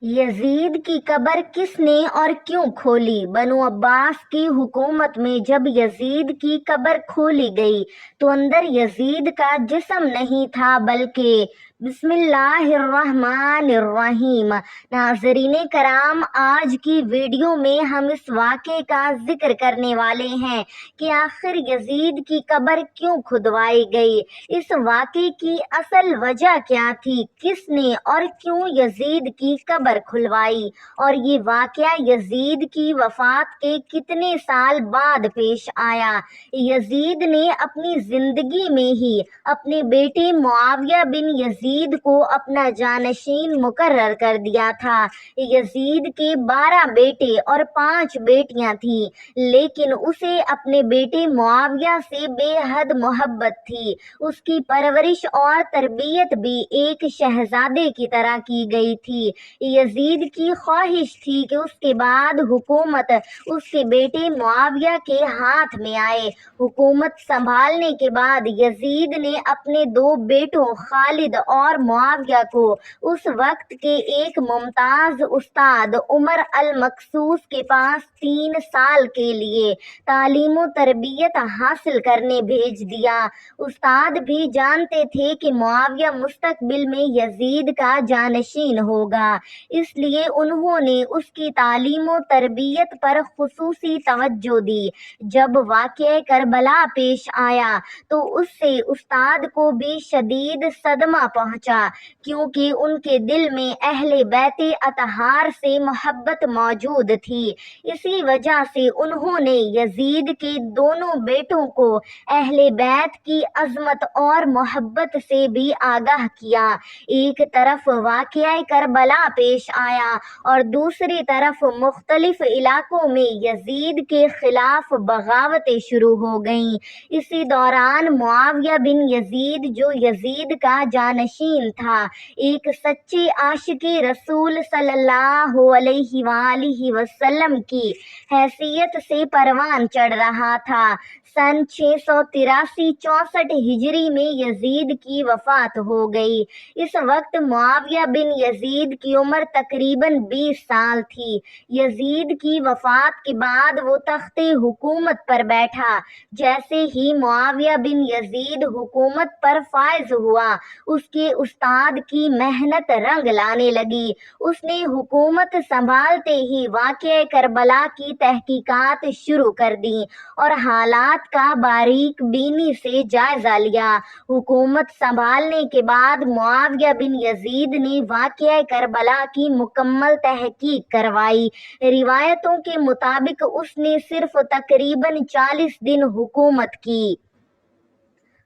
یزید کی قبر کس نے اور کیوں کھولی؟ بنو عباس کی حکومت میں جب یزید کی قبر کھولی گئی تو اندر یزید کا جسم نہیں تھا بلکہ بسم اللہ الرحمن الرحیم۔ ناظرین کرام، آج کی ویڈیو میں ہم اس واقعے کا ذکر کرنے والے ہیں کہ آخر یزید کی قبر کیوں کھدوائی گئی، اس واقعے کی اصل وجہ کیا تھی، کس نے اور کیوں یزید کی قبر کھلوائی، اور یہ واقعہ یزید کی وفات کے کتنے سال بعد پیش آیا۔ یزید نے اپنی زندگی میں ہی اپنے بیٹے معاویہ بن یزید کو اپنا جانشین مقرر کر دیا تھا۔ یزید کے 12 بیٹے اور 5 بیٹیاں تھیں، لیکن اسے اپنے بیٹے معاویہ سے بے حد محبت تھی۔ اس کی پرورش اور تربیت بھی ایک شہزادے کی طرح کی گئی تھی۔ یزید کی خواہش تھی کہ اس کے بعد حکومت اس کے بیٹے معاویہ کے ہاتھ میں آئے۔ حکومت سنبھالنے کے بعد یزید نے اپنے 2 بیٹوں خالد اور معاویہ کو اس وقت کے ایک ممتاز استاد عمر المقصوص کے پاس 3 سال کے لیے تعلیم و تربیت حاصل کرنے بھیج دیا۔ استاد بھی جانتے تھے کہ معاویہ مستقبل میں یزید کا جانشین ہوگا، اس لیے انہوں نے اس کی تعلیم و تربیت پر خصوصی توجہ دی۔ جب واقعہ کربلا پیش آیا تو اس سے استاد کو بھی شدید صدمہ پہنچا، کیونکہ ان کے دل میں اہل بیت اطہار سے محبت موجود تھی۔ اسی وجہ سے انہوں نے یزید کے دونوں بیٹوں کو اہل بیت کی عظمت اور محبت سے بھی آگاہ کیا۔ ایک طرف واقعہ کربلا پیش آیا اور دوسری طرف مختلف علاقوں میں یزید کے خلاف بغاوتیں شروع ہو گئیں۔ اسی دوران معاویہ بن یزید، جو یزید کا جانشین تھا، ایک سچے عاشق رسول صلی اللہ علیہ وآلہ وسلم کی حیثیت سے پروان چڑھ رہا تھا۔ سن 683-64 ہجری میں یزید کی وفات ہو گئی۔ اس وقت معاویہ بن یزید کی عمر تقریباً 20 سال تھی۔ یزید کی وفات کے بعد وہ تخت حکومت پر بیٹھا۔ جیسے ہی معاویہ بن یزید حکومت پر فائز ہوا، اس کے استاد کی محنت رنگ لانے لگی۔ اس نے حکومت سنبھالتے ہی واقعہ کربلا کی تحقیقات شروع کر دیں اور حالات کا باریک بینی سے جائزہ لیا۔ حکومت سنبھالنے کے بعد معاویہ بن یزید نے واقعہ کربلا کی مکمل تحقیق کروائی۔ روایتوں کے مطابق اس نے صرف تقریباً 40 دن حکومت کی۔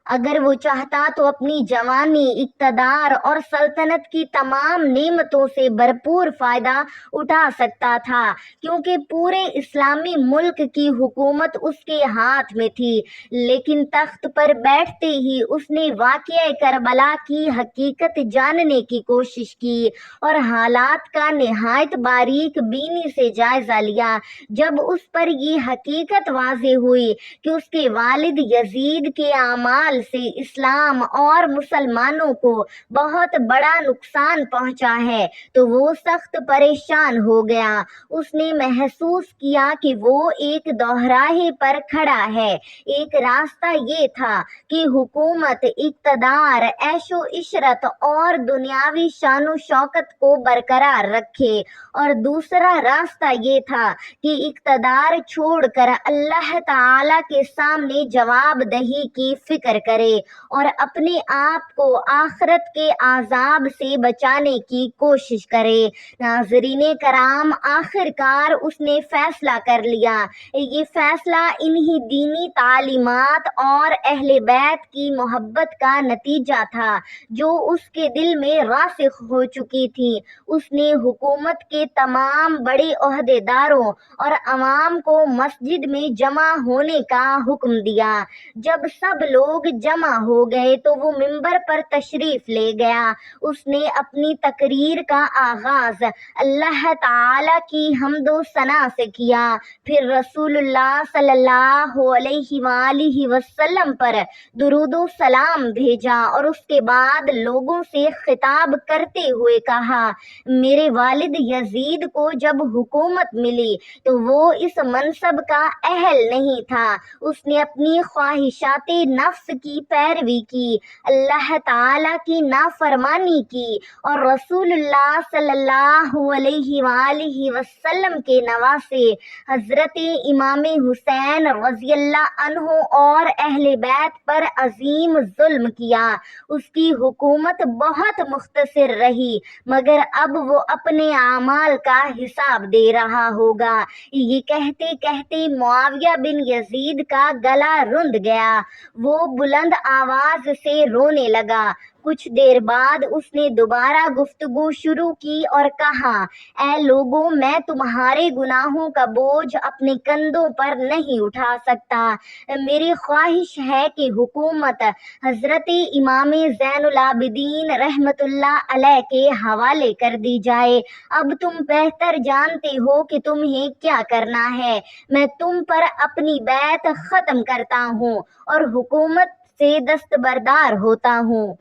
اگر وہ چاہتا تو اپنی جوانی، اقتدار اور سلطنت کی تمام نعمتوں سے بھرپور فائدہ اٹھا سکتا تھا، کیونکہ پورے اسلامی ملک کی حکومت اس کے ہاتھ میں تھی۔ لیکن تخت پر بیٹھتے ہی اس نے واقعہ کربلا کی حقیقت جاننے کی کوشش کی اور حالات کا نہایت باریک بینی سے جائزہ لیا۔ جب اس پر یہ حقیقت واضح ہوئی کہ اس کے والد یزید کے اعمال سے اسلام اور مسلمانوں کو بہت بڑا نقصان پہنچا ہے، تو وہ سخت پریشان ہو گیا۔ اس نے محسوس کیا کہ وہ ایک دوراہے پر کھڑا ہے۔ ایک راستہ یہ تھا کہ حکومت، اقتدار، عیش و عشرت اور دنیاوی شان و شوکت کو برقرار رکھے، اور دوسرا راستہ یہ تھا کہ اقتدار چھوڑ کر اللہ تعالیٰ کے سامنے جواب دہی کی فکر کرے اور اپنے آپ کو آخرت کے عذاب سے بچانے کی کوشش کرے۔ ناظرین کرام، آخر کار اس نے فیصلہ کر لیا۔ یہ فیصلہ انہی دینی تعلیمات اور اہل بیت کی محبت کا نتیجہ تھا جو اس کے دل میں راسخ ہو چکی تھی۔ اس نے حکومت کے تمام بڑے عہدیداروں اور عوام کو مسجد میں جمع ہونے کا حکم دیا۔ جب سب لوگ جمع ہو گئے تو وہ ممبر پر تشریف لے گیا۔ اس نے اپنی تقریر کا آغاز اللہ تعالی کی حمد و ثنا سے کیا، پھر رسول اللہ صلی اللہ علیہ وآلہ وسلم پر درود و سلام بھیجا اور اس کے بعد لوگوں سے خطاب کرتے ہوئے کہا، میرے والد یزید کو جب حکومت ملی تو وہ اس منصب کا اہل نہیں تھا، اس نے اپنی خواہشات نفس کی پیروی کی، اللہ تعالی کی نافرمانی کی اور رسول اللہ صلی اللہ علیہ وآلہ وسلم کے نواسے حضرت امام حسین رضی اللہ عنہ اور اہل بیت پر عظیم ظلم کیا۔ اس کی حکومت بہت مختصر رہی، مگر اب وہ اپنے اعمال کا حساب دے رہا ہوگا۔ یہ کہتے کہتے معاویہ بن یزید کا گلا رند گیا، وہ بلند آواز سے رونے لگا۔ کچھ دیر بعد اس نے دوبارہ گفتگو شروع کی اور کہا، اے لوگوں، میں تمہارے گناہوں کا بوجھ اپنے کندھوں پر نہیں اٹھا سکتا، میری خواہش ہے کہ حکومت حضرت امام زین العابدین رحمت اللہ علیہ کے حوالے کر دی جائے۔ اب تم بہتر جانتے ہو کہ تمہیں کیا کرنا ہے، میں تم پر اپنی بیعت ختم کرتا ہوں اور حکومت سے دستبردار ہوتا ہوں۔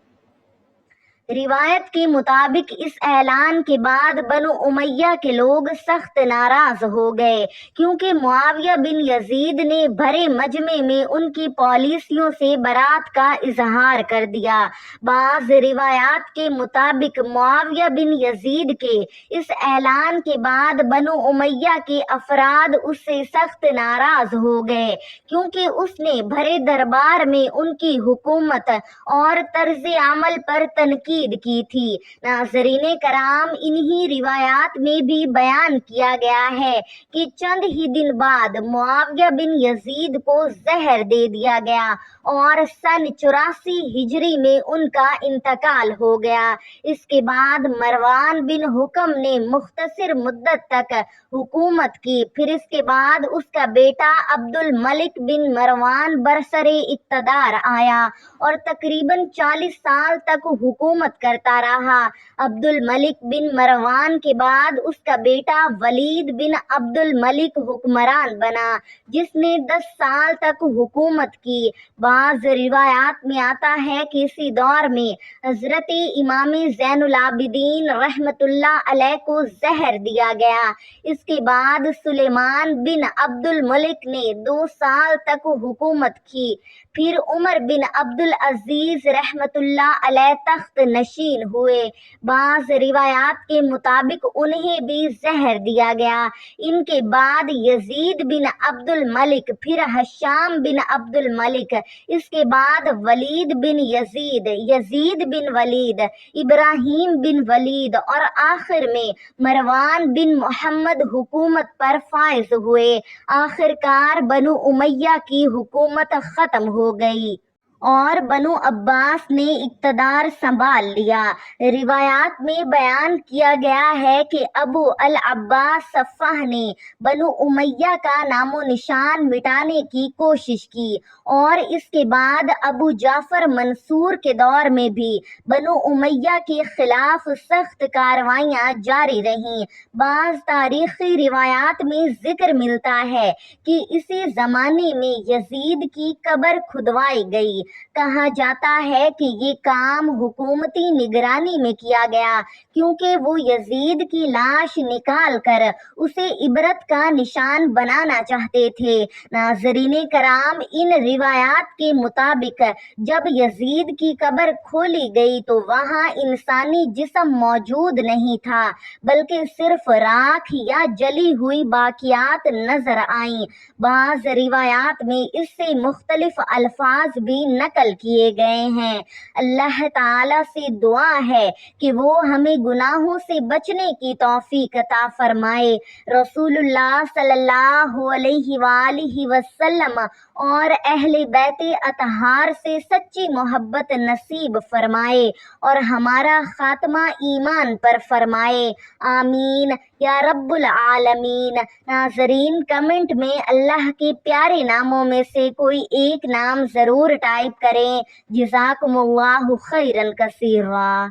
روایت کے مطابق اس اعلان کے بعد بنو امیہ کے لوگ سخت ناراض ہو گئے، کیونکہ معاویہ بن یزید نے بھرے مجمع میں ان کی پالیسیوں سے برات کا اظہار کر دیا۔ بعض روایات کے مطابق معاویہ بن یزید کے اس اعلان کے بعد بنو امیہ کے افراد اس سے سخت ناراض ہو گئے، کیونکہ اس نے بھرے دربار میں ان کی حکومت اور طرز عمل پر تنقید کی تھی۔ ناظرین کرام، انہی روایات میں بھی بیان کیا گیا ہے کہ چند ہی دن بعد معاویہ بن یزید کو زہر دے دیا گیا اور سن 84 ہجری میں ان کا انتقال ہو گیا۔ اس کے بعد مروان بن حکم نے مختصر مدت تک حکومت کی، پھر اس کے بعد اس کا بیٹا عبد الملک بن مروان برسر اقتدار آیا اور تقریباً 40 سال تک حکومت کرتا رہا۔ عبد الملک بن مروان کے بعد اس کا بیٹا ولید بن عبد الملک حکمران بنا، جس نے 10 سال تک حکومت کی۔ بعض روایات میں آتا ہے کہ اسی دور میں حضرت امام زین العابدین رحمت اللہ علیہ کو زہر دیا گیا۔ اس کے بعد سلیمان بن عبد الملک نے 2 سال تک حکومت کی، پھر عمر بن عبد العزیز رحمت اللہ علیہ تخت نشین ہوئے۔ بعض روایات کے مطابق انہیں بھی زہر دیا گیا۔ ان کے بعد یزید بن عبد الملک، پھر ہشام بن عبد الملک، اس کے بعد ولید بن یزید، یزید بن ولید، ابراہیم بن ولید اور آخر میں مروان بن محمد حکومت پر فائز ہوئے۔ آخر کار بنو امیہ کی حکومت ختم ہو گئی اور بنو عباس نے اقتدار سنبھال لیا۔ روایات میں بیان کیا گیا ہے کہ ابو العباس صفاح نے بنو امیہ کا نام و نشان مٹانے کی کوشش کی اور اس کے بعد ابو جعفر منصور کے دور میں بھی بنو امیہ کے خلاف سخت کارروائیاں جاری رہیں۔ بعض تاریخی روایات میں ذکر ملتا ہے کہ اسی زمانے میں یزید کی قبر کھدوائی گئی۔ کہا جاتا ہے کہ یہ کام حکومتی نگرانی میں کیا گیا، کیونکہ وہ یزید کی لاش نکال کر اسے عبرت کا نشان بنانا چاہتے تھے۔ ناظرین کرام، ان روایات کے مطابق جب یزید کی قبر کھولی گئی تو وہاں انسانی جسم موجود نہیں تھا، بلکہ صرف راکھ یا جلی ہوئی باقیات نظر آئیں۔ بعض روایات میں اس سے مختلف الفاظ بھی نقل کیے گئے ہیں۔ اللہ تعالیٰ سے دعا ہے کہ وہ ہمیں گناہوں سے بچنے کی توفیق عطا فرمائے، رسول اللہ صلی اللہ علیہ وآلہ وسلم اور اہل بیت اطہار سے سچی محبت نصیب فرمائے اور ہمارا خاتمہ ایمان پر فرمائے، آمین یا رب العالمین۔ ناظرین، کمنٹ میں اللہ کے پیارے ناموں میں سے کوئی ایک نام ضرور ٹائپ سبسکرائب کریں. جزاکم اللہ خیرا کثیرا.